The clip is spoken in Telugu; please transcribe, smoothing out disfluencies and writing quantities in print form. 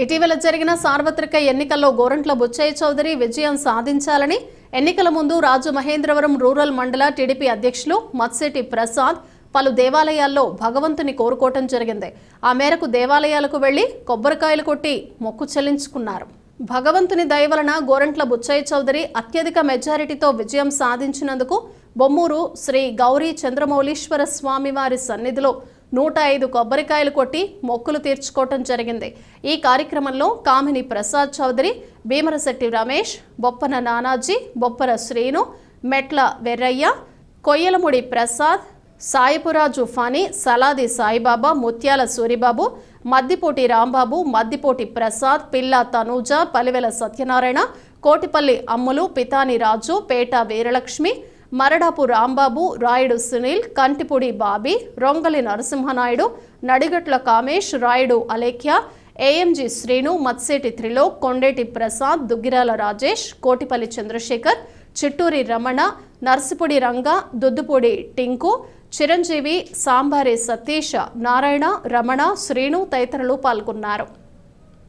ఇటీవల జరిగిన సార్వత్రిక ఎన్నికల్లో గోరంట్ల బుచ్చయ్య చౌదరి విజయం సాధించాలని ఎన్నికల ముందు రాజమహేంద్రవరం రూరల్ మండల టీడీపీ అధ్యక్షులు మత్సేటి ప్రసాద్ పలు దేవాలయాల్లో భగవంతుని కోరుకోవటం జరిగింది. ఆ మేరకు దేవాలయాలకు వెళ్లి కొబ్బరికాయలు కొట్టి మొక్కు చెల్లించుకున్నారు. భగవంతుని దయ వలన గోరంట్ల బుచ్చయ్య చౌదరి అత్యధిక మెజారిటీతో విజయం సాధించినందుకు బొమ్మూరు శ్రీ గౌరీ చంద్రమౌళీశ్వర స్వామి వారి సన్నిధిలో 105 కొబ్బరికాయలు కొట్టి మొక్కులు తీర్చుకోవటం జరిగింది. ఈ కార్యక్రమంలో కామిని ప్రసాద్ చౌదరి, భీమరశెట్టి రమేష్, బొప్పన నానాజీ, బొప్పర శ్రీను, మెట్ల వెర్రయ్య, కొయ్యలముడి ప్రసాద్, సాయిపురాజు ఫాని, సలాది సాయిబాబా, ముత్యాల సూరిబాబు, మద్దిపోటి రాంబాబు, మద్దిపోటి ప్రసాద్, పిల్ల తనూజ, పలివెల సత్యనారాయణ, కోటిపల్లి అమ్ములు, పితాని రాజు, పేట వీరలక్ష్మి, మరడాపు రాంబాబు, రాయుడు సునీల్, కంటిపూడి బాబీ, రొంగలి నరసింహనాయుడు, నడిగట్ల కామేష్, రాయుడు అలేఖ్య, ఏఎంజీ శ్రీను, మత్సేటి త్రిలోక్, కొండేటి ప్రసాద్, దుగ్గిరాల రాజేష్, కోటిపల్లి చంద్రశేఖర్, చిట్టూరి రమణ, నర్సిపూడి రంగ, దుద్దుపూడి టింకు, చిరంజీవి, సాంబారి సతీష్, నారాయణ, రమణ, శ్రీను తదితరులు పాల్గొన్నారు.